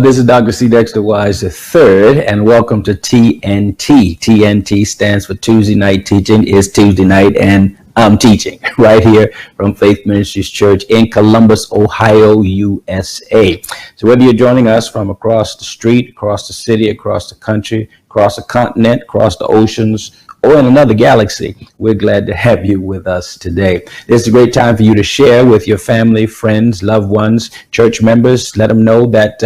This is Dr. C. Dexter Wise III, and welcome to TNT. TNT stands for Tuesday Night Teaching. It's Tuesday night, and I'm teaching right here from Faith Ministries Church in Columbus, Ohio, USA. So whether you're joining us from across the street, across the city, across the country, across the continent, across the oceans, or in another galaxy, we're glad to have you with us today. This is a great time for you to share with your family, friends, loved ones, church members. Let them know that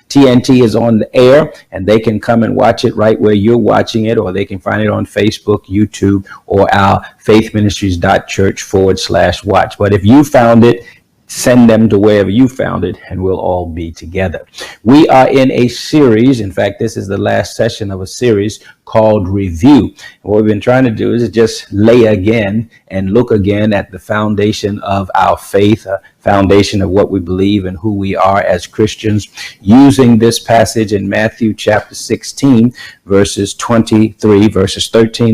TNT is on the air and they can come and watch it right where you're watching it, or they can find it on Facebook, YouTube, or our faithministries.church/watch. But if you found it, send them to wherever you found it, and we'll all be together. We are in a series. In fact, this is the last session of a series called Review. And what we've been trying to do is just lay again and look again at the foundation of our faith, a foundation of what we believe and who we are as Christians, using this passage in Matthew chapter 16, verses 13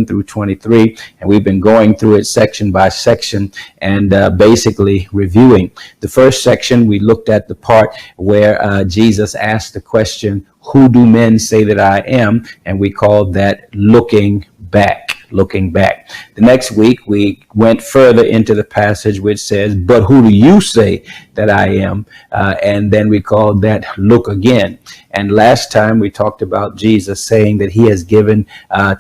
through 23. And we've been going through it section by section and basically reviewing. The first section, we looked at the part where Jesus asked the question, "Who do men say that I am?" And we called that looking back. The next week, we went further into the passage which says, "But who do you say that I am?" And then we called that look again. And last time we talked about Jesus saying that he has given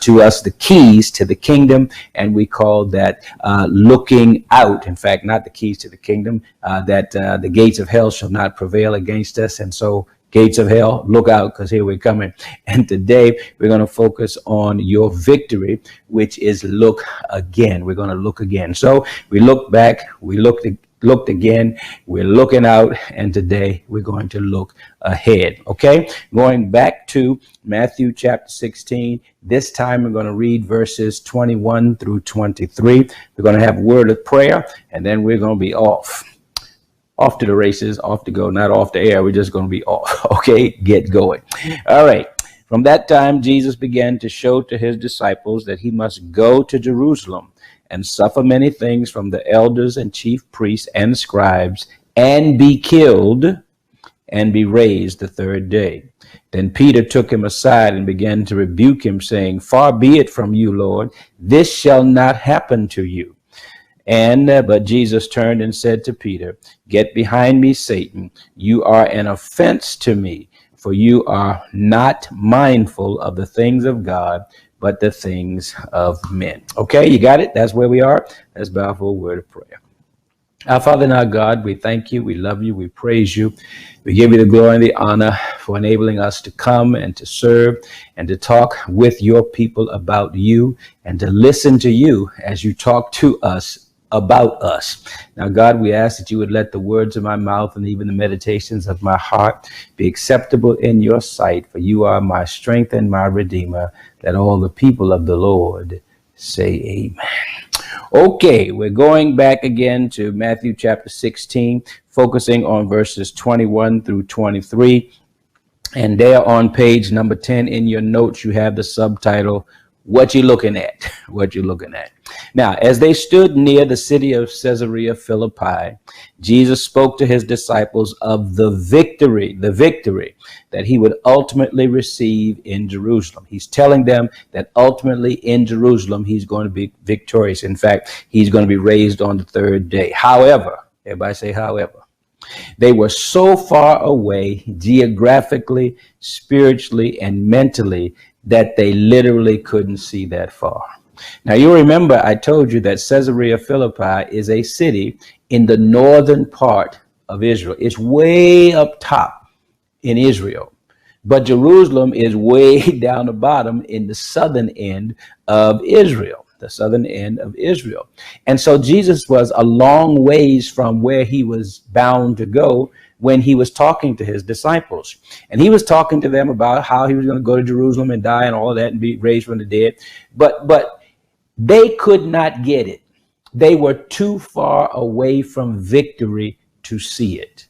to us the keys to the kingdom, and we called that looking out. In fact, not the keys to the kingdom, that the gates of hell shall not prevail against us. And so gates of hell, look out, because here we're coming. And today we're going to focus on your victory, which is look again. We're going to look again. So we looked back, we looked again, we're looking out, and today we're going to look ahead. Okay, going back to Matthew chapter 16. This time we're going to read verses 21 through 23. We're going to have a word of prayer, and then we're going to be off to the races, off to go, not off the air. We're just going to be off. Okay, get going. All right. From that time, Jesus began to show to his disciples that he must go to Jerusalem and suffer many things from the elders and chief priests and scribes, and be killed and be raised the third day. Then Peter took him aside and began to rebuke him, saying, "Far be it from you, Lord, this shall not happen to you." But Jesus turned and said to Peter, "Get behind me, Satan. You are an offense to me, for you are not mindful of the things of God, but the things of men." Okay, you got it? That's where we are. Let's bow for a word of prayer. Our Father and our God, we thank you, we love you, we praise you. We give you the glory and the honor for enabling us to come and to serve and to talk with your people about you, and to listen to you as you talk to us about us. Now, God, we ask that you would let the words of my mouth and even the meditations of my heart be acceptable in your sight, for you are my strength and my redeemer. Let all the people of the Lord say amen. Okay, we're going back again to Matthew chapter 16, focusing on verses 21 through 23. And there on page number 10 in your notes, you have the subtitle, "What You Looking At?" What you looking at? Now, as they stood near the city of Caesarea Philippi, Jesus spoke to his disciples of the victory that he would ultimately receive in Jerusalem. He's telling them that ultimately in Jerusalem, he's going to be victorious. In fact, he's going to be raised on the third day. However, everybody say however. They were so far away geographically, spiritually, and mentally that they literally couldn't see that far. Now, you remember I told you that Caesarea Philippi is a city in the northern part of Israel. It's way up top in Israel. But Jerusalem is way down the bottom in the southern end of Israel. And so Jesus was a long ways from where he was bound to go when he was talking to his disciples. And he was talking to them about how he was going to go to Jerusalem and die and all of that and be raised from the dead. But they could not get it. They were too far away from victory to see it.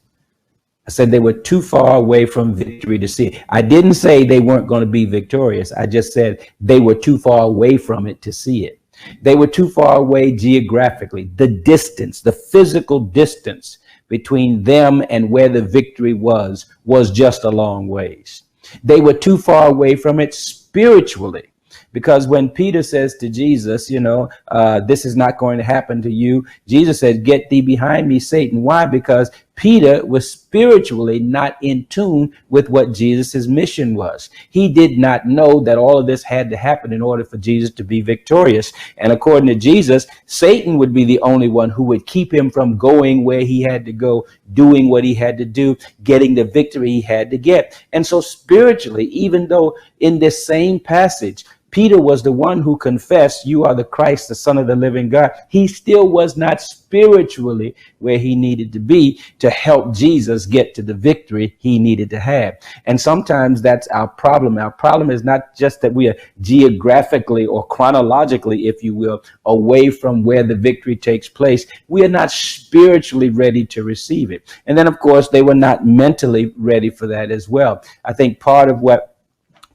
I said they were too far away from victory to see it. I didn't say they weren't going to be victorious. I just said they were too far away from it to see it. They were too far away geographically. The distance, the physical distance between them and where the victory was just a long ways. They were too far away from it spiritually. Because when Peter says to Jesus, this is not going to happen to you, Jesus said, "Get thee behind me, Satan." Why? Because Peter was spiritually not in tune with what Jesus' mission was. He did not know that all of this had to happen in order for Jesus to be victorious. And according to Jesus, Satan would be the only one who would keep him from going where he had to go, doing what he had to do, getting the victory he had to get. And so spiritually, even though in this same passage, Peter was the one who confessed, "You are the Christ, the Son of the living God," he still was not spiritually where he needed to be to help Jesus get to the victory he needed to have. And sometimes that's our problem. Our problem is not just that we are geographically or chronologically, if you will, away from where the victory takes place. We are not spiritually ready to receive it. And then, of course, they were not mentally ready for that as well. I think part of what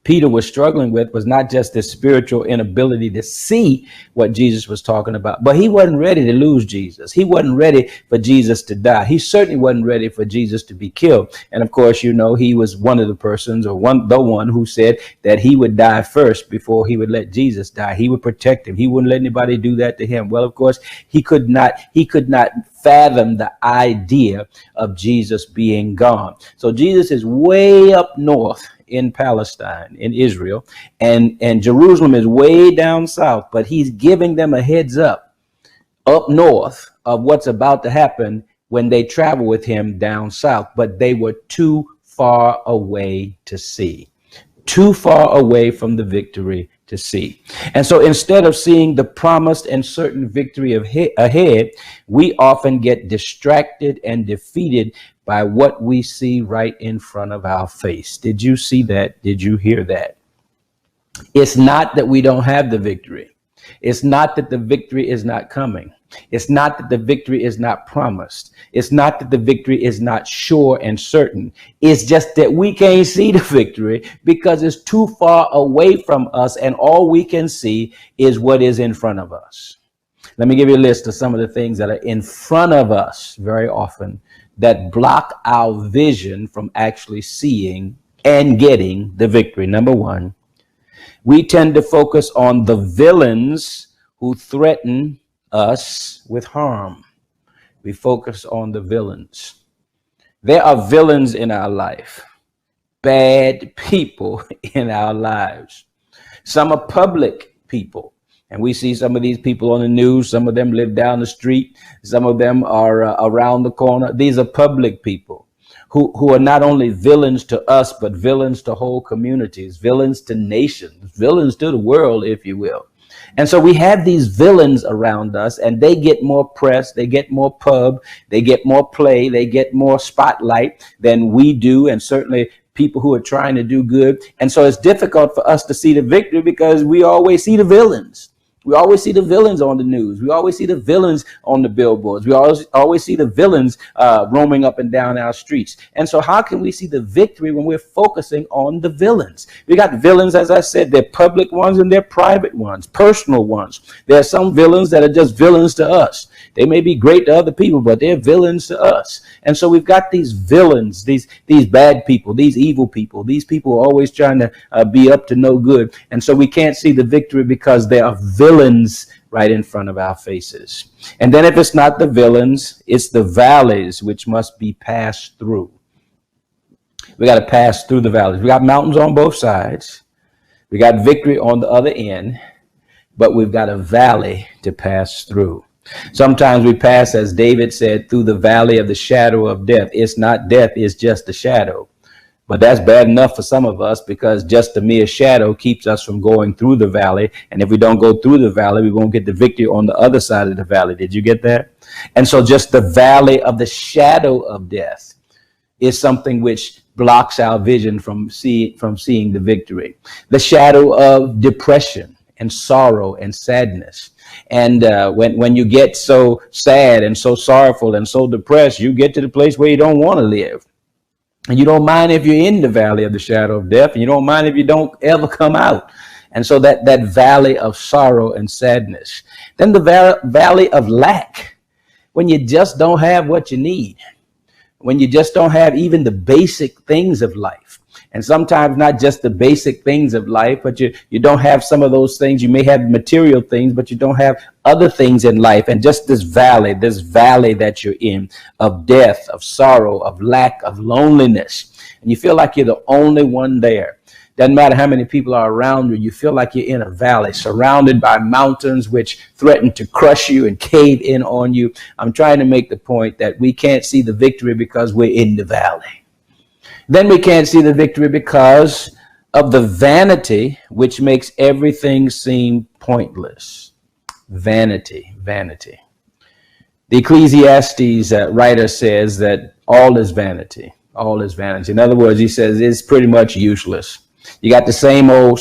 Peter was struggling with was not just this spiritual inability to see what Jesus was talking about, but he wasn't ready to lose Jesus. He wasn't ready for Jesus to die. He certainly wasn't ready for Jesus to be killed. And of course, he was one of the persons, or the one who said that he would die first before he would let Jesus die. He would protect him. He wouldn't let anybody do that to him. Well, of course, he could not fathom the idea of Jesus being gone. So Jesus is way up north in Palestine, in Israel, and Jerusalem is way down south, but he's giving them a heads up north of what's about to happen when they travel with him down south. But they were too far away to see, too far away from the victory to see. And so instead of seeing the promised and certain victory ahead, we often get distracted and defeated by what we see right in front of our face. Did you see that? Did you hear that? It's not that we don't have the victory. It's not that the victory is not coming. It's not that the victory is not promised. It's not that the victory is not sure and certain. It's just that we can't see the victory because it's too far away from us, and all we can see is what is in front of us. Let me give you a list of some of the things that are in front of us very often that block our vision from actually seeing and getting the victory. Number one, we tend to focus on the villains who threaten us with harm. We focus on the villains. There are villains in our life, bad people in our lives. Some are public people. And we see some of these people on the news. Some of them live down the street. Some of them are around the corner. These are public people who are not only villains to us, but villains to whole communities, villains to nations, villains to the world, if you will. And so we have these villains around us, and they get more press, they get more pub, they get more play, they get more spotlight than we do, and certainly people who are trying to do good. And so it's difficult for us to see the victory because we always see the villains. We always see the villains on the news. We always see the villains on the billboards. We always see the villains roaming up and down our streets. And so how can we see the victory when we're focusing on the villains? We got villains, as I said, they're public ones and they're private ones, personal ones. There are some villains that are just villains to us. They may be great to other people, but they're villains to us. And so we've got these villains, these bad people, these evil people. These people are always trying to be up to no good. And so we can't see the victory because they are villains right in front of our faces. And then if it's not the villains, it's the valleys which must be passed through. We got to pass through the valleys. We got mountains on both sides. We got victory on the other end, but we've got a valley to pass through. Sometimes we pass, as David said, through the valley of the shadow of death. It's not death, it's just a shadow. But that's bad enough for some of us because just a mere shadow keeps us from going through the valley. And if we don't go through the valley, we won't get the victory on the other side of the valley. Did you get that? And so just the valley of the shadow of death is something which blocks our vision from seeing the victory. The shadow of depression and sorrow and sadness. And when you get so sad and so sorrowful and so depressed, you get to the place where you don't want to live. And you don't mind if you're in the valley of the shadow of death, and you don't mind if you don't ever come out. And so that valley of sorrow and sadness. Then the valley of lack, when you just don't have what you need. when you just don't have even the basic things of life. And sometimes not just the basic things of life, but you don't have some of those things. You may have material things, but you don't have other things in life. And just this valley that you're in of death, of sorrow, of lack, of loneliness. And you feel like you're the only one there. Doesn't matter how many people are around you. You feel like you're in a valley surrounded by mountains which threaten to crush you and cave in on you. I'm trying to make the point that we can't see the victory because we're in the valley. Then we can't see the victory because of the vanity which makes everything seem pointless. Vanity. The Ecclesiastes writer says that all is vanity. All is vanity. In other words, he says it's pretty much useless. You got the same old.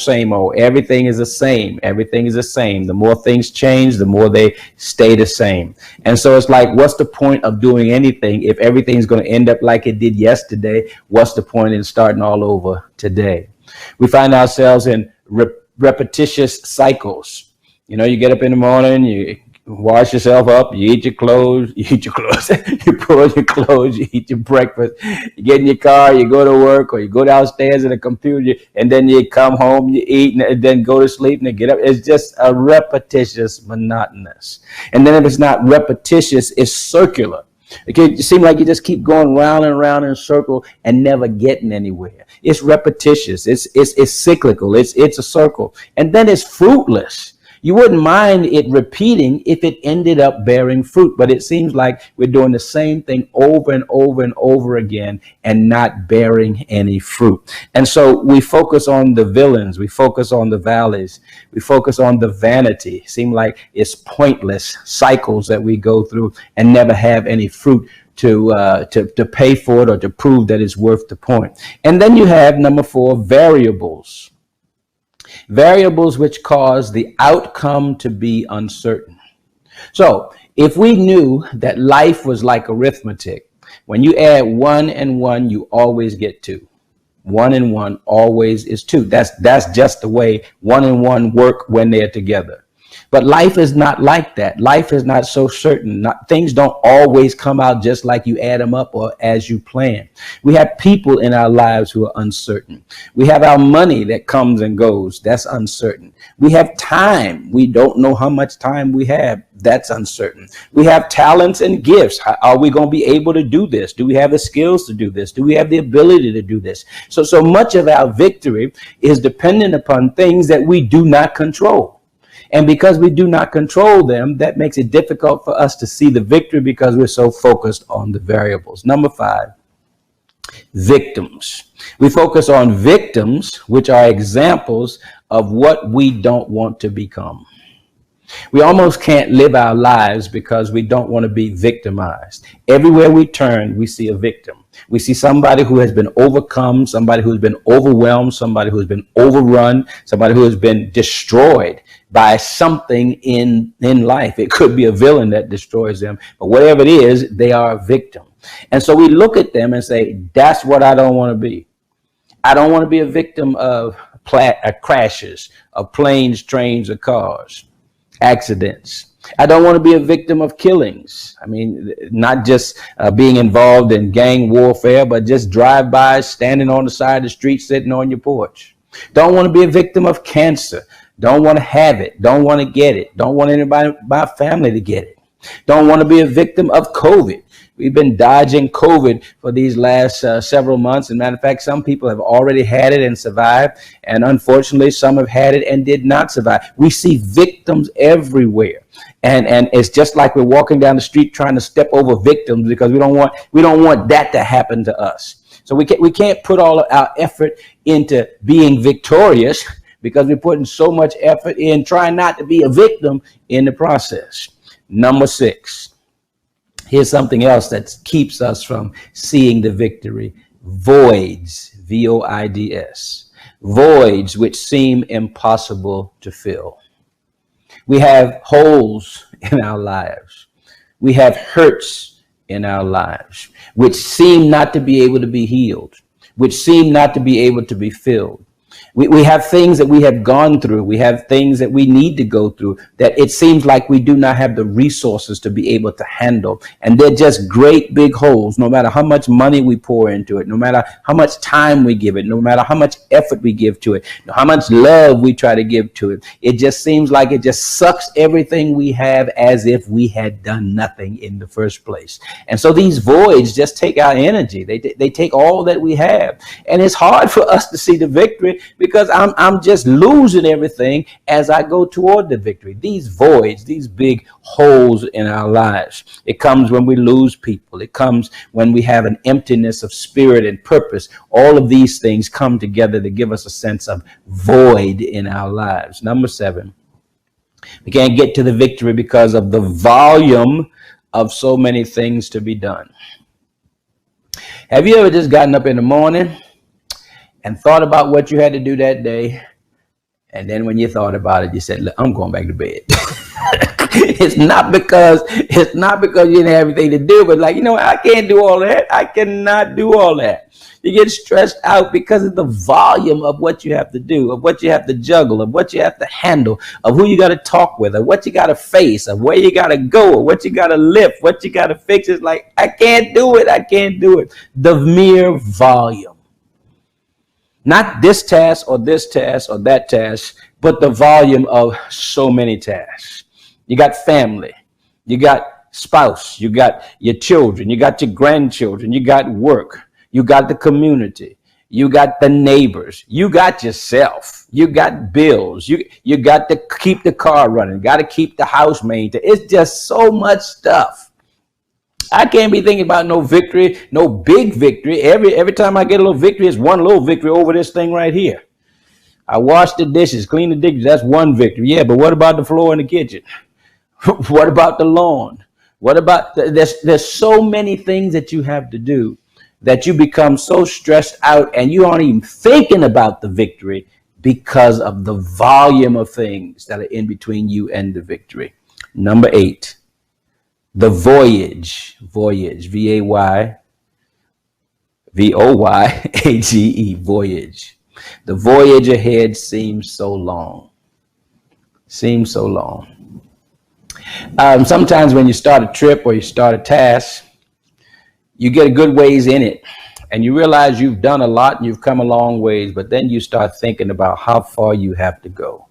Everything is the same. Everything is the same. The more things change, the more they stay the same. And so it's like, what's the point of doing anything if everything's going to end up like it did yesterday? What's the point in starting all over today? We find ourselves in repetitious cycles. You know, you get up in the morning, you wash yourself up, you eat your clothes, you put on your clothes, you eat your breakfast, you get in your car, you go to work, or you go downstairs to the computer, and then you come home, you eat, and then go to sleep, and then get up. It's just a repetitious, monotonous. And then if it's not repetitious, it's circular. It seems like you just keep going round and round in a circle and never getting anywhere. It's repetitious. It's cyclical. It's a circle. And then it's fruitless. You wouldn't mind it repeating if it ended up bearing fruit, but it seems like we're doing the same thing over and over and over again and not bearing any fruit. And so we focus on the villains, we focus on the valleys, we focus on the vanity. It seems like it's pointless cycles that we go through and never have any fruit to pay for it or to prove that it's worth the point. And then you have number 4, variables. Variables which cause the outcome to be uncertain. So if we knew that life was like arithmetic, when you add 1 and 1, you always get 2. 1 and 1 always is 2. That's just the way 1 and 1 work when they're together. But life is not like that. Life is not so certain. Things don't always come out just like you add them up or as you plan. We have people in our lives who are uncertain. We have our money that comes and goes. That's uncertain. We have time. We don't know how much time we have. That's uncertain. We have talents and gifts. Are we going to be able to do this? Do we have the skills to do this? Do we have the ability to do this? So much of our victory is dependent upon things that we do not control. And because we do not control them, that makes it difficult for us to see the victory because we're so focused on the variables. Number 5, victims. We focus on victims, which are examples of what we don't want to become. We almost can't live our lives because we don't want to be victimized. Everywhere we turn, we see a victim. We see somebody who has been overcome, somebody who's been overwhelmed, somebody who's been overrun, somebody who has been destroyed by something in life. It could be a villain that destroys them, but whatever it is, they are a victim. And so we look at them and say, that's what I don't want to be. I don't want to be a victim of crashes, of planes, trains, or cars, accidents. I don't want to be a victim of killings. I mean, not just being involved in gang warfare, but just drive-bys, standing on the side of the street, sitting on your porch. Don't want to be a victim of cancer. Don't want to have it. Don't want to get it. Don't want anybody in my family to get it. Don't want to be a victim of COVID. We've been dodging COVID for these last several months. As a matter of fact, some people have already had it and survived. And unfortunately, some have had it and did not survive. We see victims everywhere. And it's just like we're walking down the street trying to step over victims because we don't want that to happen to us. So we can't put all of our effort into being victorious because we're putting so much effort in trying not to be a victim in the process. Number 6. Here's something else that keeps us from seeing the victory. Voids, V-O-I-D-S. Voids which seem impossible to fill. We have holes in our lives. We have hurts in our lives which seem not to be able to be healed, which seem not to be able to be filled. We have things that we have gone through. We have things that we need to go through that it seems like we do not have the resources to be able to handle. And they're just great big holes, no matter how much money we pour into it, no matter how much time we give it, no matter how much effort we give to it, how much love we try to give to it. It just seems like it just sucks everything we have as if we had done nothing in the first place. And so these voids just take our energy. They take all that we have. And it's hard for us to see the victory because I'm just losing everything as I go toward the victory. These voids, these big holes in our lives. It comes when we lose people. It comes when we have an emptiness of spirit and purpose. All of these things come together to give us a sense of void in our lives. Number 7, we can't get to the victory because of the volume of so many things to be done. Have you ever just gotten up in the morning and thought about what you had to do that day, and then when you thought about it, you said, "Look, I'm going back to bed." It's not because you didn't have anything to do, but like, I can't do all that. I cannot do all that. You get stressed out because of the volume of what you have to do, of what you have to juggle, of what you have to handle, of who you got to talk with, of what you got to face, of where you got to go, of what you got to lift, what you got to fix. It's like, I can't do it. I can't do it. The mere volume. Not this task or that task, but the volume of so many tasks. You got family, you got spouse, you got your children, you got your grandchildren, you got work, you got the community, you got the neighbors, you got yourself, you got bills, you got to keep the car running, got to keep the house maintained. It's just so much stuff. I can't be thinking about no victory, no big victory. Every time I get a little victory, it's one little victory over this thing right here. I wash the dishes, clean the dishes. That's one victory. Yeah, but what about the floor in the kitchen? What about the lawn? What about there's so many things that you have to do that you become so stressed out and you aren't even thinking about the victory because of the volume of things that are in between you and the victory. Number 8. The voyage, V-O-Y-A-G-E, voyage. The voyage ahead seems so long. Sometimes when you start a trip or you start a task, you get a good ways in it and you realize you've done a lot and you've come a long ways, but then you start thinking about how far you have to go.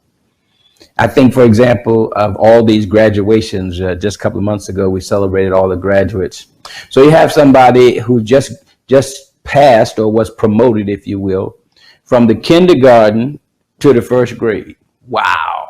I think, for example, of all these graduations, just a couple of months ago, we celebrated all the graduates. So you have somebody who just passed or was promoted, if you will, from the kindergarten to the first grade. Wow.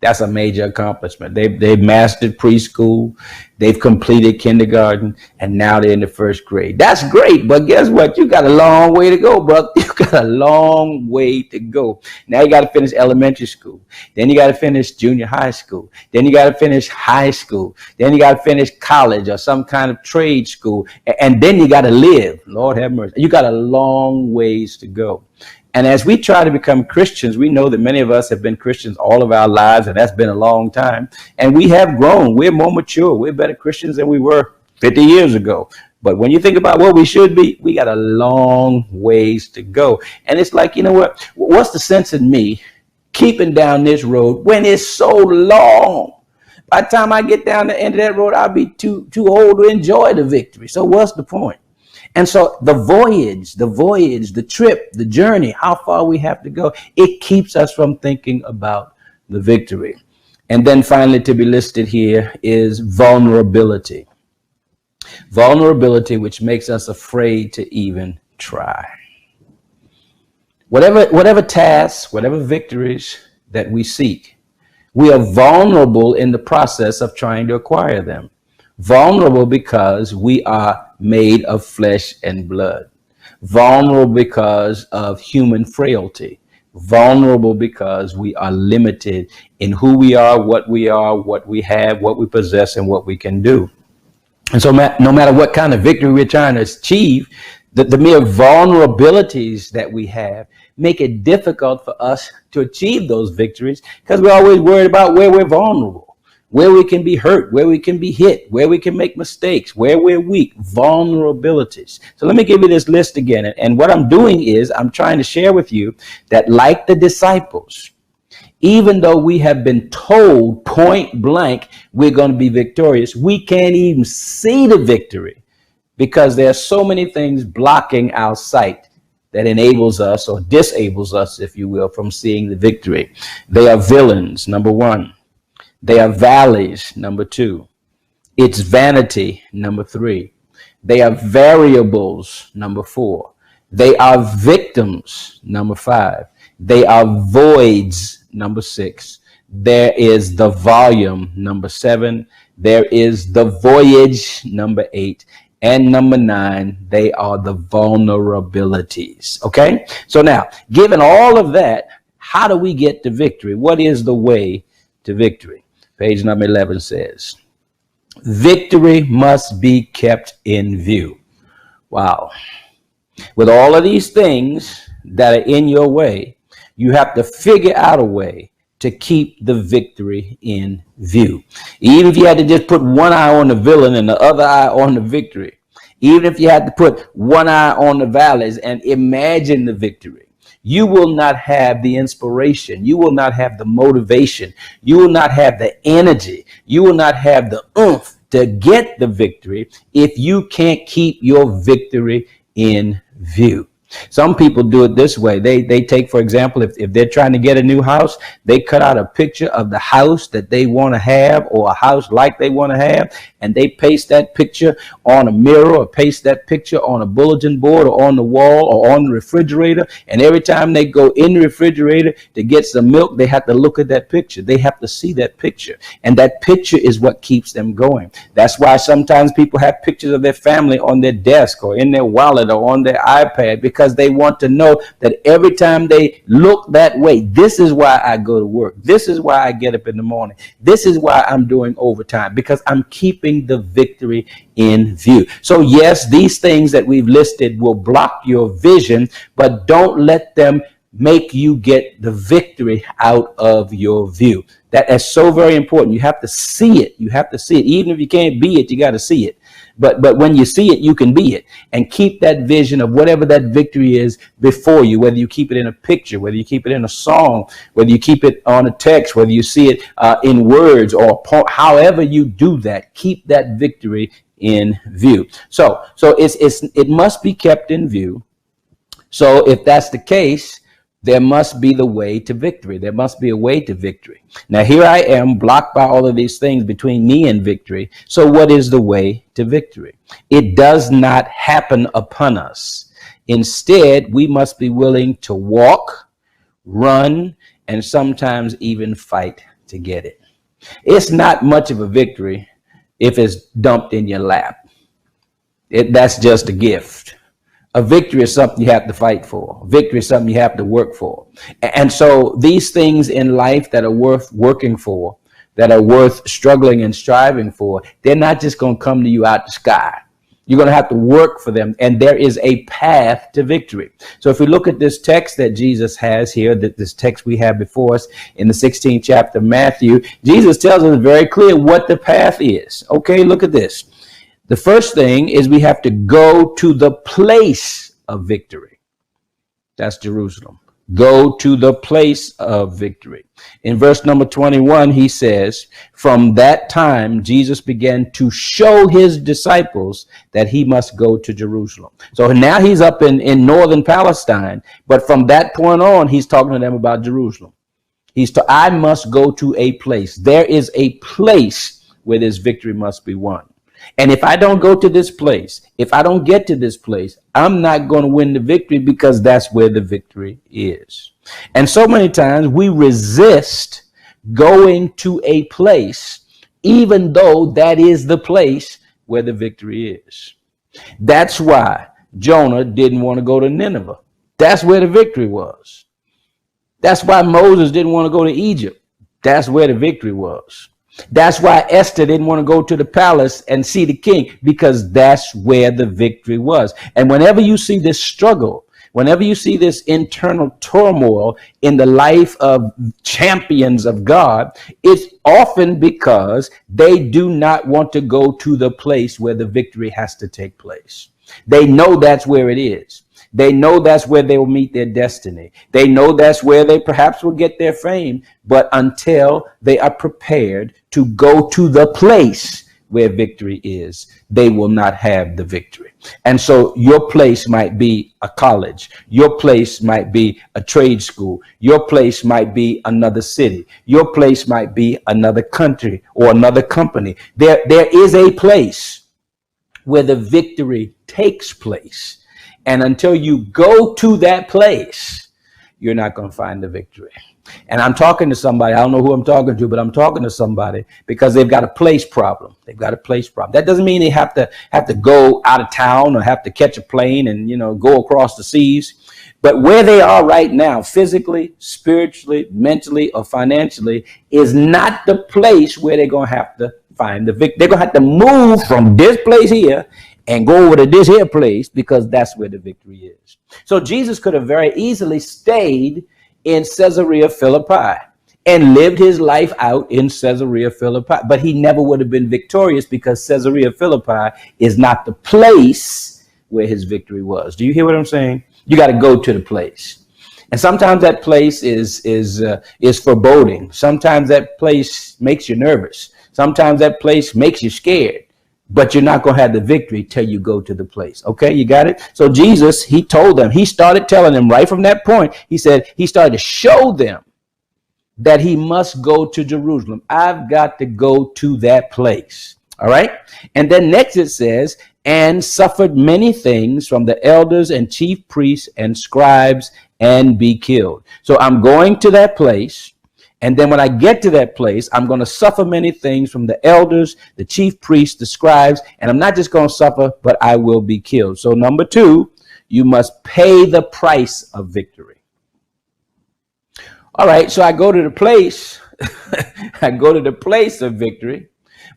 That's a major accomplishment. They've mastered preschool, they've completed kindergarten, and now they're in the first grade. That's great, but guess what? You got a long way to go, brother. You got a long way to go. Now you got to finish elementary school. Then you got to finish junior high school. Then you got to finish high school. Then you got to finish college or some kind of trade school. And then you got to live. Lord have mercy. You got a long ways to go. And as we try to become Christians, we know that many of us have been Christians all of our lives, and that's been a long time. And we have grown. We're more mature. We're better Christians than we were 50 years ago. But when you think about what we should be, we got a long ways to go. And it's like, what's the sense in me keeping down this road when it's so long? By the time I get down the end of that road, I'll be too old to enjoy the victory. So what's the point? And so the voyage, the trip, the journey, how far we have to go, it keeps us from thinking about the victory. And then finally, to be listed here is vulnerability. Vulnerability, which makes us afraid to even try. Whatever tasks, whatever victories that we seek, we are vulnerable in the process of trying to acquire them. Vulnerable because we are made of flesh and blood. Vulnerable because of human frailty. Vulnerable because we are limited in who we are, what we have, what we possess, and what we can do. And so no matter what kind of victory we're trying to achieve, the mere vulnerabilities that we have make it difficult for us to achieve those victories because we're always worried about where we're vulnerable. where we can be hurt, where we can be hit, where we can make mistakes, where we're weak, vulnerabilities. So let me give you this list again. And what I'm doing is I'm trying to share with you that, like the disciples, even though we have been told point blank we're going to be victorious, we can't even see the victory because there are so many things blocking our sight that enables us or disables us, if you will, from seeing the victory. They are villains, number one. They are valleys, number two. It's vanity, number three. They are variables, number four. They are victims, number five. They are voids, number six. There is the volume, number seven. There is the voyage, number eight. And number nine, they are the vulnerabilities. Okay? So now, given all of that, how do we get to victory? What is the way to victory? Page number 11 says, victory must be kept in view. Wow. With all of these things that are in your way, you have to figure out a way to keep the victory in view. Even if you had to just put one eye on the villain and the other eye on the victory, even if you had to put one eye on the valleys and imagine the victory, you will not have the inspiration. You will not have the motivation. You will not have the energy. You will not have the oomph to get the victory if you can't keep your victory in view. Some people do it this way. They take, for example, if they're trying to get a new house, they cut out a picture of the house that they want to have or a house like they want to have, and they paste that picture on a mirror or paste that picture on a bulletin board or on the wall or on the refrigerator. And every time they go in the refrigerator to get some milk, they have to look at that picture. They have to see that picture. And that picture is what keeps them going. That's why sometimes people have pictures of their family on their desk or in their wallet or on their iPad, because they want to know that every time they look that way, this is why I go to work. This is why I get up in the morning. This is why I'm doing overtime, because I'm keeping the victory in view. So yes, these things that we've listed will block your vision, but don't let them make you get the victory out of your view. That is so very important. You have to see it. You have to see it. Even if you can't be it, you got to see it. But when you see it, you can be it. And keep that vision of whatever that victory is before you, whether you keep it in a picture, whether you keep it in a song, whether you keep it on a text, whether you see it in words, or however you do that, keep that victory in view. So it must be kept in view. So if that's the case, there must be the way to victory. There must be a way to victory. Now, here I am blocked by all of these things between me and victory. So what is the way to victory? It does not happen upon us. Instead, we must be willing to walk, run, and sometimes even fight to get it. It's not much of a victory if it's dumped in your lap. That's just a gift. A victory is something you have to fight for. Victory is something you have to work for. And so these things in life that are worth working for, that are worth struggling and striving for, they're not just going to come to you out the sky. You're going to have to work for them. And there is a path to victory. So if we look at this text that Jesus has here, that this text we have before us in the 16th chapter of Matthew, Jesus tells us very clear what the path is. Okay, look at this. The first thing is we have to go to the place of victory. That's Jerusalem. Go to the place of victory. In verse number 21, he says, from that time, Jesus began to show his disciples that he must go to Jerusalem. So now he's up in northern Palestine, but from that point on, he's talking to them about Jerusalem. I must go to a place. There is a place where this victory must be won. And if I don't go to this place, if I don't get to this place, I'm not going to win the victory, because that's where the victory is. And so many times we resist going to a place, even though that is the place where the victory is. That's why Jonah didn't want to go to Nineveh. That's where the victory was. That's why Moses didn't want to go to Egypt. That's where the victory was. That's why Esther didn't want to go to the palace and see the king, because that's where the victory was. And whenever you see this struggle Whenever you see this internal turmoil in the life of champions of God, it's often because they do not want to go to the place where the victory has to take place. They know that's where it is. They know that's where they will meet their destiny. They know that's where they perhaps will get their fame. But until they are prepared to go to the place where victory is, they will not have the victory. And so your place might be a college. Your place might be a trade school. Your place might be another city. Your place might be another country or another company. There is a place where the victory takes place. And until you go to that place, you're not going to find the victory. And I'm talking to somebody. I don't know who I'm talking to, but I'm talking to somebody because they've got a place problem. They've got a place problem. That doesn't mean they have to go out of town or have to catch a plane and, go across the seas. But where they are right now, physically, spiritually, mentally, or financially, is not the place where they're going to have to find the victory. They're going to have to move from this place here and go over to this here place because that's where the victory is. So Jesus could have very easily stayed in Caesarea Philippi and lived his life out in Caesarea Philippi, but he never would have been victorious because Caesarea Philippi is not the place where his victory was. Do you hear what I'm saying? You got to go to the place. And sometimes that place is foreboding. Sometimes that place makes you nervous. Sometimes that place makes you scared. But you're not going to have the victory till you go to the place. Okay, you got it? So Jesus, he told them, he started telling them right from that point. He said, he started to show them that he must go to Jerusalem. I've got to go to that place. All right. And then next it says, and suffered many things from the elders and chief priests and scribes and be killed. So I'm going to that place. And then when I get to that place, I'm going to suffer many things from the elders, the chief priests, the scribes, and I'm not just going to suffer, but I will be killed. So number 2, you must pay the price of victory. All right, so I go to the place, I go to the place of victory,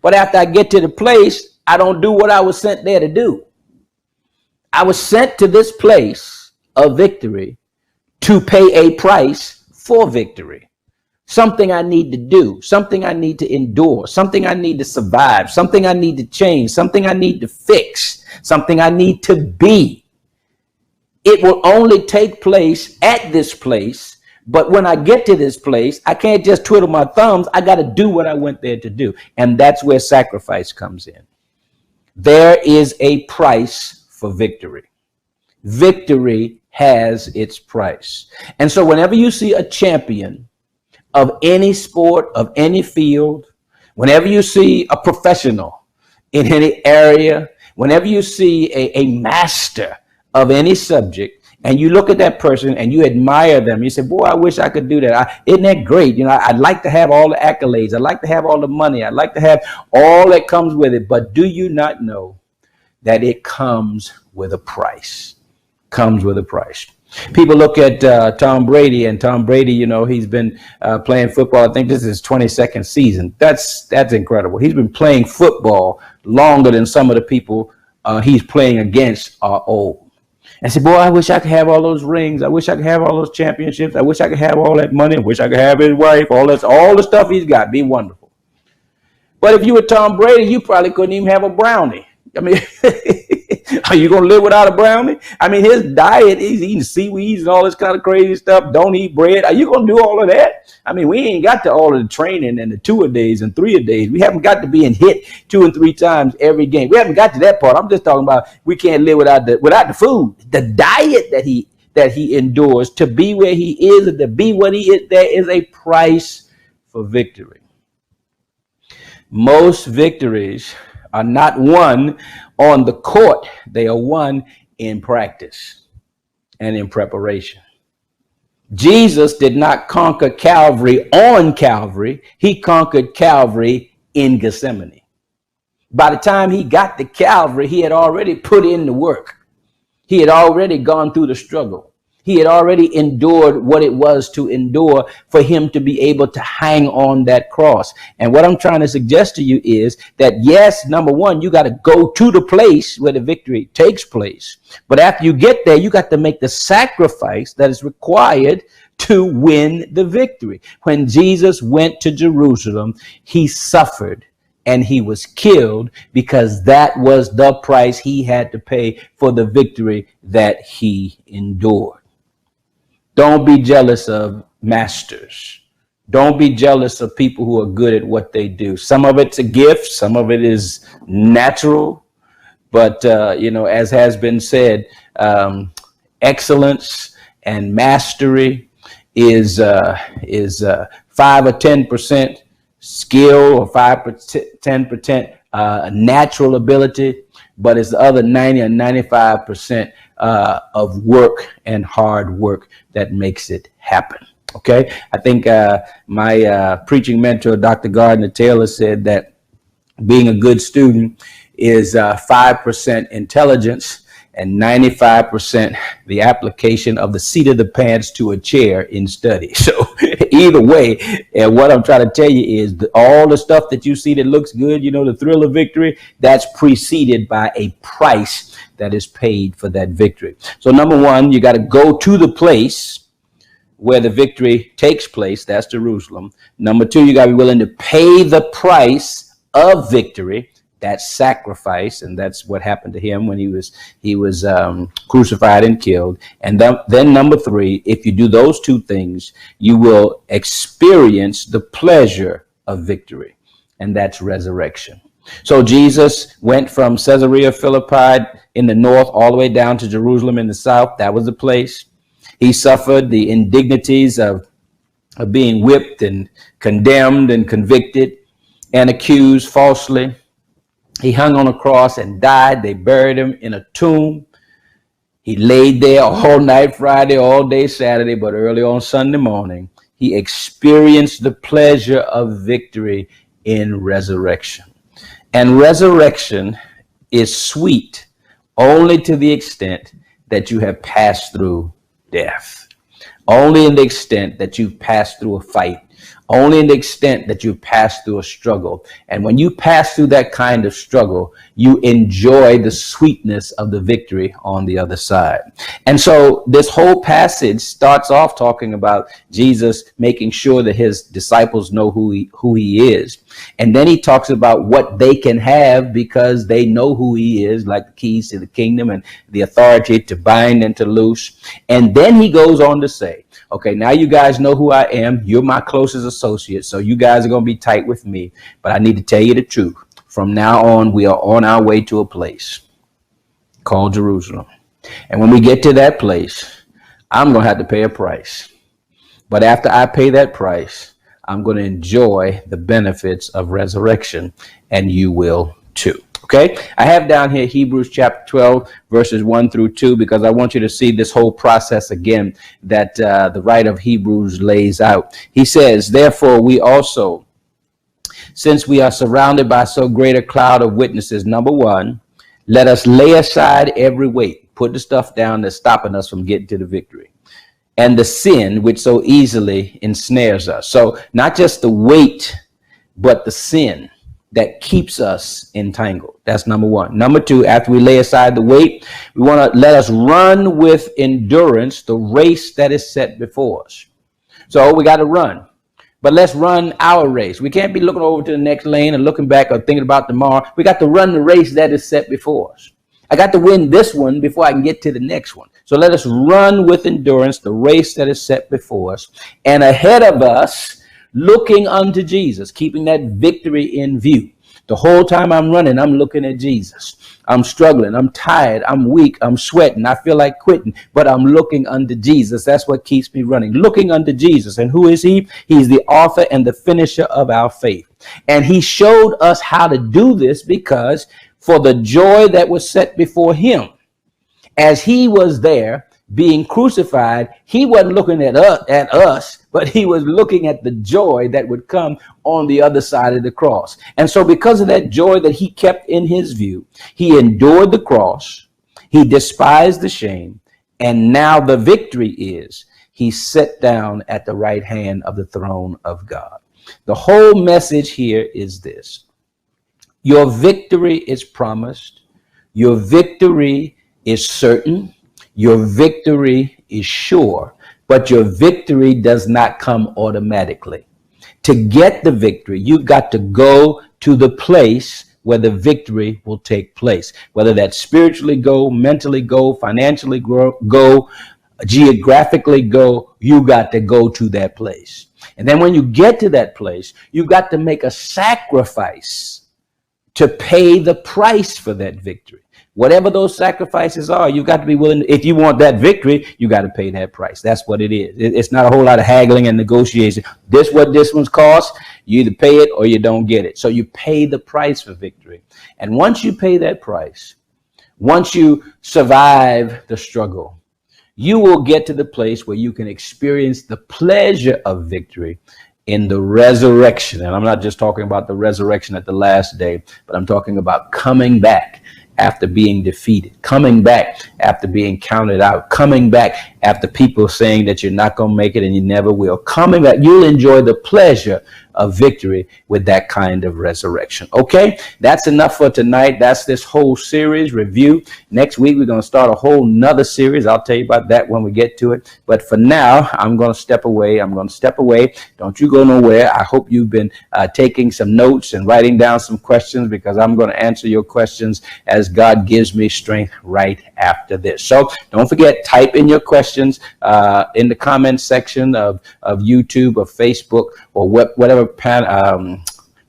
but after I get to the place, I don't do what I was sent there to do. I was sent to this place of victory to pay a price for victory. Something I need to do, something I need to endure, something I need to survive, something I need to change, something I need to fix, something I need to be. It will only take place at this place. But when I get to this place, I can't just twiddle my thumbs. I got to do what I went there to do. And that's where sacrifice comes in. There is a price for victory. Victory has its price. And so whenever you see a champion of any sport, of any field, whenever you see a professional in any area, whenever you see a master of any subject, and you look at that person and you admire them, you say, boy, I wish I could do that. Isn't that great? I'd like to have all the accolades. I'd like to have all the money. I'd like to have all that comes with it. But do you not know that it comes with a price? Comes with a price. People look at Tom Brady, and Tom Brady, he's been playing football. I think this is his 22nd season. That's incredible. He's been playing football longer than some of the people he's playing against are old. And say, boy, I wish I could have all those rings. I wish I could have all those championships. I wish I could have all that money. I wish I could have his wife, all the stuff he's got. Be wonderful. But if you were Tom Brady, you probably couldn't even have a brownie. I mean, are you going to live without a brownie? I mean, his diet, he's eating seaweeds and all this kind of crazy stuff. Don't eat bread. Are you going to do all of that? I mean, we ain't got to all of the training and the 2-a-days and 3-a-days. We haven't got to being hit 2 and 3 times every game. We haven't got to that part. I'm just talking about we can't live without the food. The diet that he endures to be where he is and to be what he is, there is a price for victory. Most victories are not won on the court. They are won in practice and in preparation. Jesus did not conquer Calvary on Calvary. He conquered Calvary in Gethsemane. By the time he got to Calvary, he had already put in the work. He had already gone through the struggle. He had already endured what it was to endure for him to be able to hang on that cross. And what I'm trying to suggest to you is that, yes, number one, you got to go to the place where the victory takes place. But after you get there, you got to make the sacrifice that is required to win the victory. When Jesus went to Jerusalem, he suffered and he was killed because that was the price he had to pay for the victory that he endured. Don't be jealous of masters. Don't be jealous of people who are good at what they do. Some of it's a gift. Some of it is natural. But, as has been said, excellence and mastery is 5 or 10% skill, or 5 or 10% natural ability, but it's the other 90 or 95% of work and hard work that makes it happen. Okay, I think my preaching mentor, Dr. Gardner Taylor, said that being a good student is 5% intelligence and 95% the application of the seat of the pants to a chair in study. So either way, and what I'm trying to tell you is all the stuff that you see that looks good, the thrill of victory, that's preceded by a price that is paid for that victory. So number one, you got to go to the place where the victory takes place. That's Jerusalem. Number two, you got to be willing to pay the price of victory. That's sacrifice, and that's what happened to him when he was crucified and killed. And then number three, if you do those two things, you will experience the pleasure of victory, and that's resurrection. So Jesus went from Caesarea Philippi in the north all the way down to Jerusalem in the south. That was the place. He suffered the indignities of being whipped and condemned and convicted and accused falsely. He hung on a cross and died. They buried him in a tomb. He laid there all night Friday, all day Saturday, but early on Sunday morning, he experienced the pleasure of victory in resurrection. And resurrection is sweet only to the extent that you have passed through death. Only in the extent that you've passed through a fight. Only in the extent that you pass through a struggle. And when you pass through that kind of struggle, you enjoy the sweetness of the victory on the other side. And so this whole passage starts off talking about Jesus making sure that his disciples know who he is. And then he talks about what they can have because they know who he is, like the keys to the kingdom and the authority to bind and to loose. And then he goes on to say, okay, now you guys know who I am. You're my closest associate, so you guys are going to be tight with me. But I need to tell you the truth. From now on, we are on our way to a place called Jerusalem. And when we get to that place, I'm going to have to pay a price. But after I pay that price, I'm going to enjoy the benefits of resurrection, and you will too. Okay, I have down here Hebrews chapter 12, verses 1 through 2, because I want you to see this whole process again that the writer of Hebrews lays out. He says, therefore, we also, since we are surrounded by so great a cloud of witnesses, number one, let us lay aside every weight, put the stuff down that's stopping us from getting to the victory, and the sin which so easily ensnares us. So not just the weight, but the sin that keeps us entangled. That's number one. Number two, after we lay aside the weight, we want to let us run with endurance the race that is set before us. So we got to run, but let's run our race. We can't be looking over to the next lane and looking back or thinking about tomorrow. We got to run the race that is set before us. I got to win this one before I can get to the next one. So let us run with endurance the race that is set before us, and ahead of us, looking unto Jesus, keeping that victory in view. The whole time I'm running, I'm looking at Jesus. I'm struggling. I'm tired. I'm weak. I'm sweating. I feel like quitting, but I'm looking unto Jesus. That's what keeps me running, looking unto Jesus. And who is he? He's the author and the finisher of our faith. And he showed us how to do this because for the joy that was set before him, as he was there being crucified, he wasn't looking at us, but he was looking at the joy that would come on the other side of the cross. And so because of that joy that he kept in his view, he endured the cross, he despised the shame, And now the victory is he sat down at the right hand of the throne of God. The whole message here is this: your victory is promised. Your victory is certain. Your victory is sure, but your victory does not come automatically. To get the victory, you've got to go to the place where the victory will take place, whether that's spiritually go, mentally go, financially go, geographically go. You got to go to that place. And then when you get to that place, you got to make a sacrifice to pay the price for that victory. Whatever those sacrifices are, you've got to be willing. If you want that victory, you got to pay that price. That's what it is. It's not a whole lot of haggling and negotiation. What this one's cost, you either pay it or you don't get it. So you pay the price for victory. And once you pay that price, once you survive the struggle, you will get to the place where you can experience the pleasure of victory in the resurrection. And I'm not just talking about the resurrection at the last day, but I'm talking about coming back after being defeated, coming back after being counted out, coming back after people saying that you're not going to make it and you never will. Coming back, you'll enjoy the pleasure of victory with that kind of resurrection. Okay, that's enough for tonight. That's this whole series review. Next week, we're going to start a whole nother series. I'll tell you about that when we get to it. But for now, I'm going to step away. Don't you go nowhere. I hope you've been taking some notes and writing down some questions, because I'm going to answer your questions as God gives me strength right after this. So don't forget, type in your questions in the comment section of YouTube or Facebook or whatever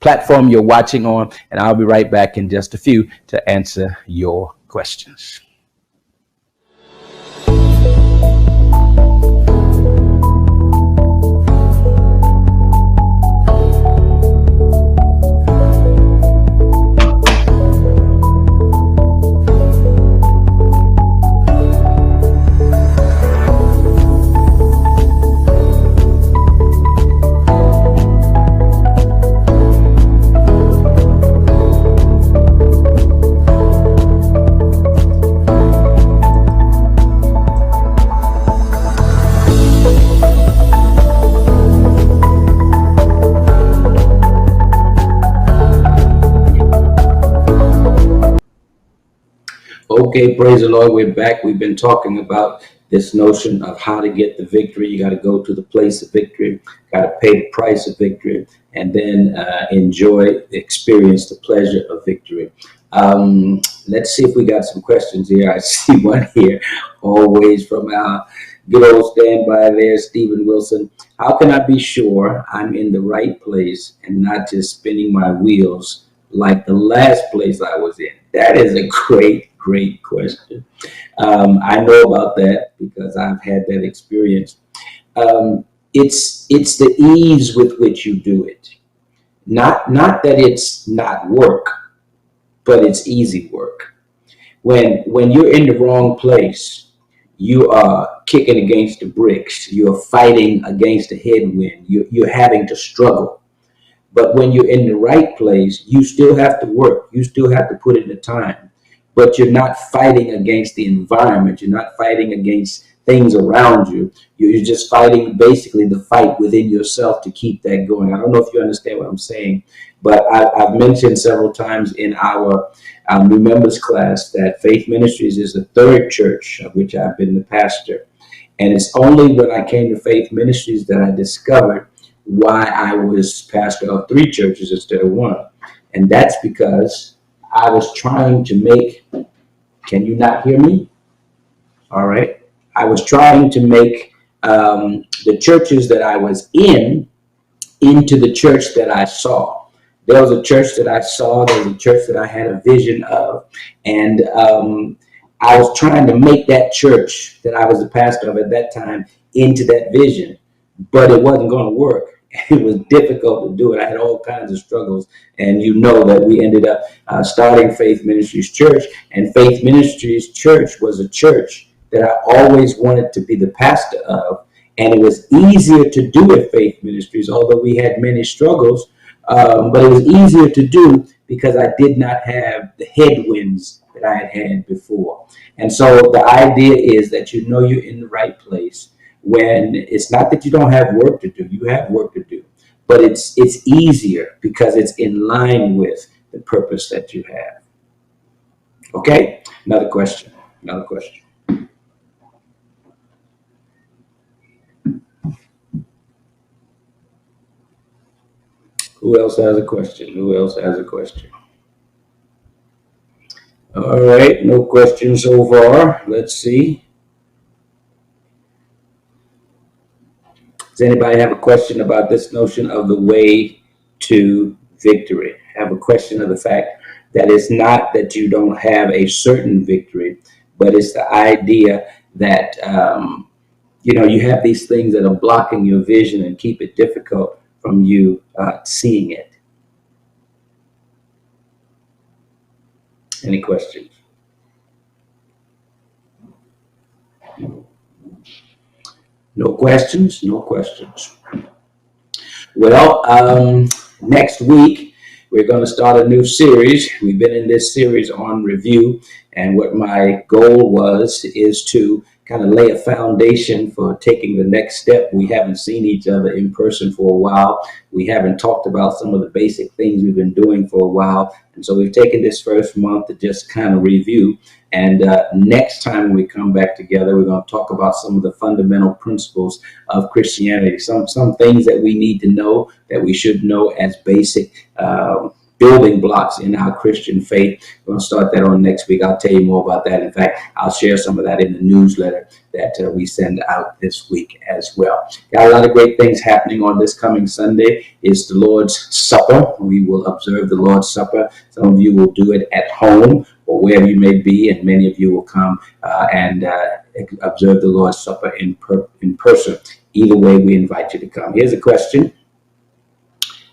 platform you're watching on, and I'll be right back in just a few to answer your questions. Okay, praise the Lord. We're back. We've been talking about this notion of how to get the victory. You got to go to the place of victory, got to pay the price of victory, and then experience the pleasure of victory. Let's see if we got some questions here. I see one here, always from our good old standby there, Stephen Wilson. How can I be sure I'm in the right place and not just spinning my wheels like the last place I was in? That is a great question. I know about that because I've had that experience. It's the ease with which you do it. Not that it's not work, but it's easy work. When you're in the wrong place, you are kicking against the bricks. You're fighting against the headwind. You're having to struggle. But when you're in the right place, you still have to work. You still have to put in the time. But you're not fighting against the environment. You're not fighting against things around you. You're just fighting basically the fight within yourself to keep that going. I don't know if you understand what I'm saying, but I've mentioned several times in our new members class that Faith Ministries is the third church of which I've been the pastor. And it's only when I came to Faith Ministries that I discovered why I was pastor of three churches instead of one. And that's because I was trying to make, can you not hear me? All right. I was trying to make the churches that I was in into the church that I saw. There was a church that I saw, there was a church that I had a vision of, and I was trying to make that church that I was the pastor of at that time into that vision, but it wasn't going to work. It was difficult to do it. I had all kinds of struggles, and you know that we ended up starting Faith Ministries Church, and Faith Ministries Church was a church that I always wanted to be the pastor of, and it was easier to do at Faith Ministries, although we had many struggles, but it was easier to do because I did not have the headwinds that I had before. And so the idea is that you know you're in the right place when it's not that you don't have work to do. You have work to do, but it's easier because it's in line with the purpose that you have. Okay? Another question. Another question. Who else has a question? Who else has a question? All right, no questions so far. Let's see. Does anybody have a question about this notion of the way to victory? Have a question of the fact that it's not that you don't have a certain victory, but it's the idea that you have these things that are blocking your vision and keep it difficult from you seeing it. Any questions? No questions? No questions. Well, next week, we're going to start a new series. We've been in this series on review, and what my goal is to kind of lay a foundation for taking the next step. We haven't seen each other in person for a while. We haven't talked about some of the basic things we've been doing for a while. And so we've taken this first month to just kind of review. And next time we come back together, we're going to talk about some of the fundamental principles of Christianity, some things that we need to know, that we should know as basic building blocks in our Christian faith. We're going to start that on next week. I'll tell you more about that. In fact, I'll share some of that in the newsletter that we send out this week as well. Got a lot of great things happening on this coming Sunday. It's the Lord's Supper. We will observe the Lord's Supper. Some of you will do it at home or wherever you may be, and many of you will come and observe the Lord's Supper in person. Either way, we invite you to come. Here's a question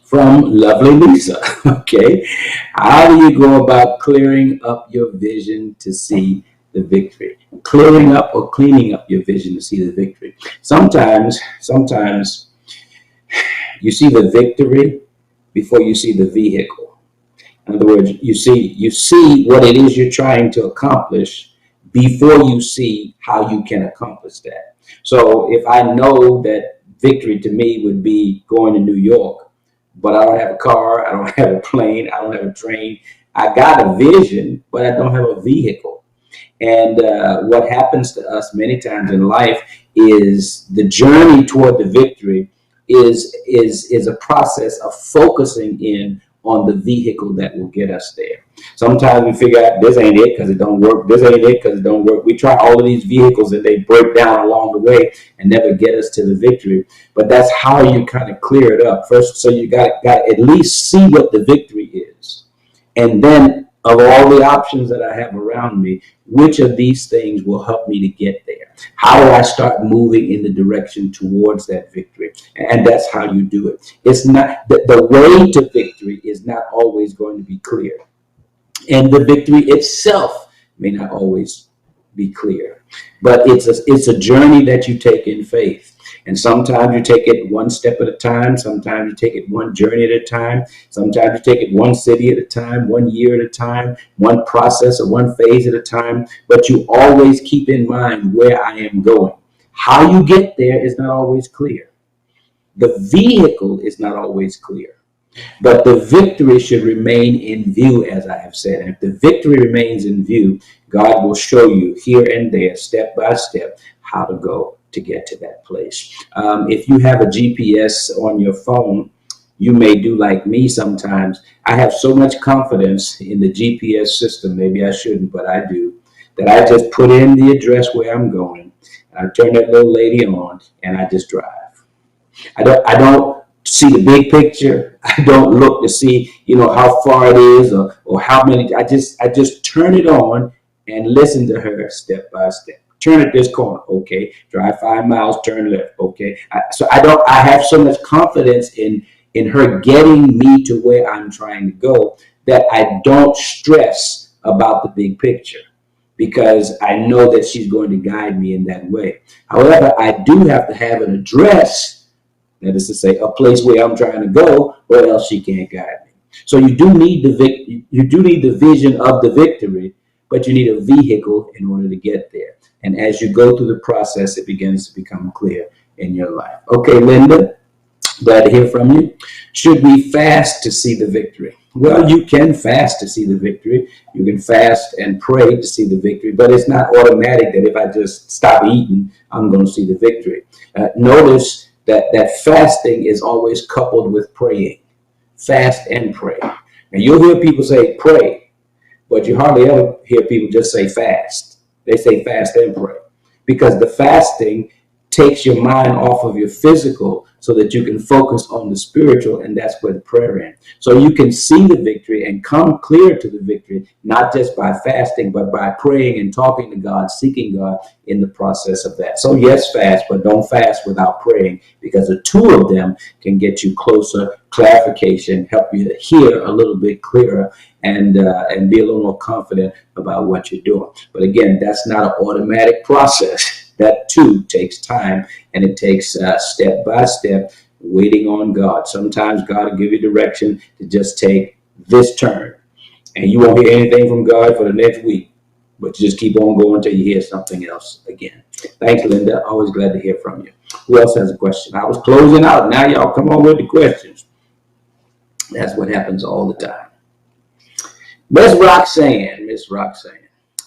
from lovely Lisa. Okay, how do you go about clearing up your vision to see the victory? Clearing up or cleaning up your vision to see the victory. Sometimes you see the victory before you see the vehicle. In other words, you see what it is you're trying to accomplish before you see how you can accomplish that. So if I know that victory to me would be going to New York, but I don't have a car, I don't have a plane, I don't have a train. I got a vision, but I don't have a vehicle. And what happens to us many times in life is the journey toward the victory is a process of focusing in on the vehicle that will get us there. Sometimes we figure out this ain't it because it don't work. This ain't it because it don't work. We try all of these vehicles and they break down along the way and never get us to the victory. But that's how you kind of clear it up first. So you got at least see what the victory is, and then of all the options that I have around me, which of these things will help me to get there? How do I start moving in the direction towards that victory? And that's how you do it. It's not the way to victory is not always going to be clear. And the victory itself may not always be clear. But it's a journey that you take in faith. And sometimes you take it one step at a time. Sometimes you take it one journey at a time. Sometimes you take it one city at a time, 1 year at a time, one process or one phase at a time. But you always keep in mind where I am going. How you get there is not always clear. The vehicle is not always clear. But the victory should remain in view, as I have said. And if the victory remains in view, God will show you here and there, step by step, how to go to get to that place. If you have a GPS on your phone, you may do like me sometimes. I have so much confidence in the GPS system, maybe I shouldn't, but I do, that I just put in the address where I'm going. I turn that little lady on and I just drive. I don't see the big picture. I don't look to see, how far it is or how many. I just turn it on and listen to her step by step. Turn at this corner, okay. Drive 5 miles, turn left, okay. I have so much confidence in her getting me to where I'm trying to go that I don't stress about the big picture, because I know that she's going to guide me in that way. However, I do have to have an address, that is to say, a place where I'm trying to go, or else she can't guide me. So you do need the vision of the victory, but you need a vehicle in order to get there. And as you go through the process, it begins to become clear in your life. Okay, Linda, glad to hear from you. Should we fast to see the victory? Well, you can fast to see the victory. You can fast and pray to see the victory, but it's not automatic that if I just stop eating, I'm going to see the victory. Notice that fasting is always coupled with praying. Fast and pray. And you'll hear people say pray, but you hardly ever hear people just say fast. They say fast and pray, because the fasting takes your mind off of your physical so that you can focus on the spiritual, and that's where the prayer is. So you can see the victory and come clear to the victory, not just by fasting, but by praying and talking to God, seeking God in the process of that. So yes, fast, but don't fast without praying, because the two of them can get you closer, clarification, help you to hear a little bit clearer, and be a little more confident about what you're doing. But again, that's not an automatic process. That too takes time, and it takes step by step waiting on God. Sometimes God will give you direction to just take this turn, and you won't hear anything from God for the next week, but you just keep on going until you hear something else again. Thanks, Linda. Always glad to hear from you. Who else has a question? I was closing out. Now y'all come on with the questions. That's what happens all the time. Miss Roxanne,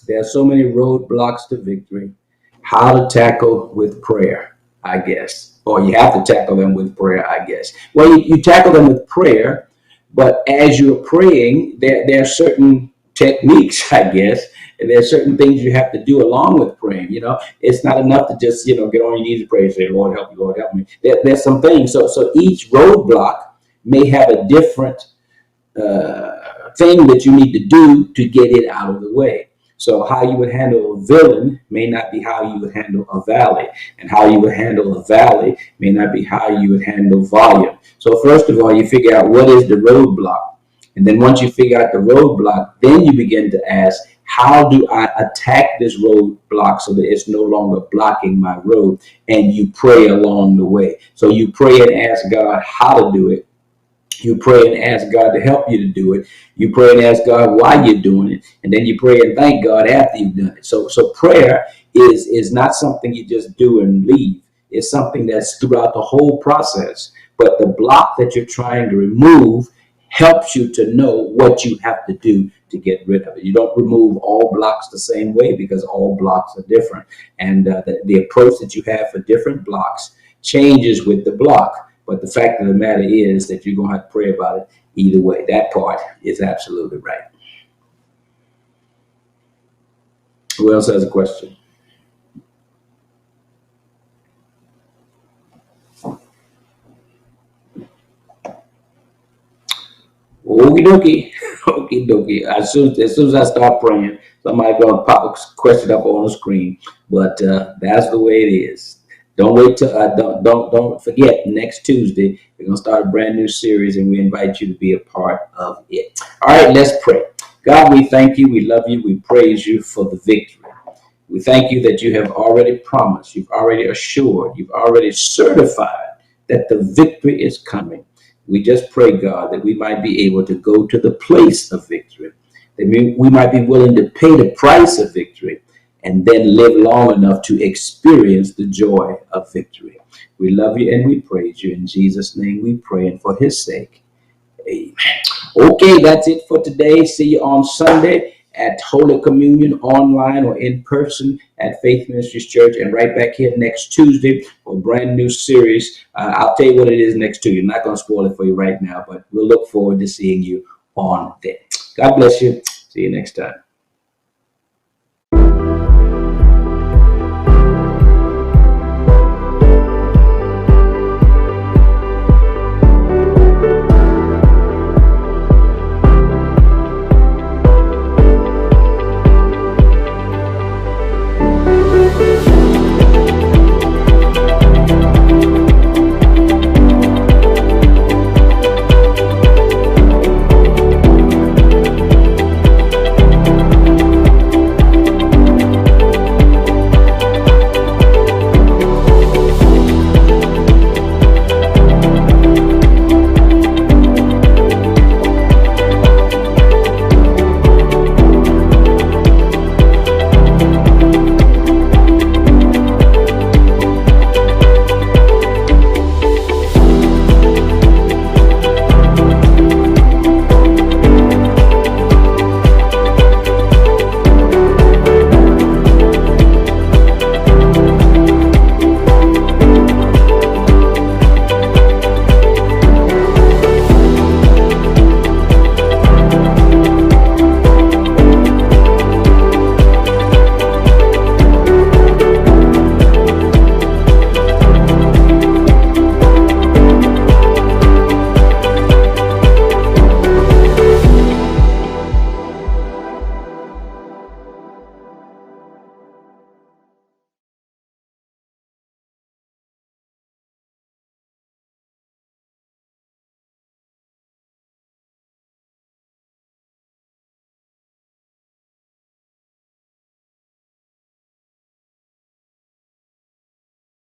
there are so many roadblocks to victory. How to tackle with prayer, I guess. Or you have to tackle them with prayer, I guess. Well, you tackle them with prayer, but as you're praying, there are certain techniques, I guess, and there are certain things you have to do along with praying. You know, it's not enough to just, get on your knees and pray and say, Lord, help me, Lord, help me. There's some things. So each roadblock may have a different thing that you need to do to get it out of the way. So how you would handle a villain may not be how you would handle a valley, and how you would handle a valley may not be how you would handle volume. So first of all, you figure out what is the roadblock. And then once you figure out the roadblock, then you begin to ask, how do I attack this roadblock so that it's no longer blocking my road? And you pray along the way. So you pray and ask God how to do it. You pray and ask God to help you to do it. You pray and ask God why you're doing it. And then you pray and thank God after you've done it. So prayer is not something you just do and leave. It's something that's throughout the whole process. But the block that you're trying to remove helps you to know what you have to do to get rid of it. You don't remove all blocks the same way, because all blocks are different. And the approach that you have for different blocks changes with the block. But the fact of the matter is that you're going to have to pray about it either way. That part is absolutely right. Who else has a question? Okie dokie. Okie dokie. As soon as I start praying, somebody's going to pop a question up on the screen. But that's the way it is. Don't wait till don't forget, next Tuesday we're gonna start a brand new series, and we invite you to be a part of it. All right, let's pray. God, we thank you, we love you, we praise you for the victory. We thank you that you have already promised, you've already assured, you've already certified that the victory is coming. We just pray, God, that we might be able to go to the place of victory, that we might be willing to pay the price of victory, and then live long enough to experience the joy of victory. We love you and we praise you. In Jesus' name we pray, and for his sake, amen. Okay, that's it for today. See you on Sunday at Holy Communion, online or in person at Faith Ministries Church, and right back here next Tuesday for a brand new series. I'll tell you what it is next Tuesday. I'm not going to spoil it for you right now, but we'll look forward to seeing you on there. God bless you. See you next time.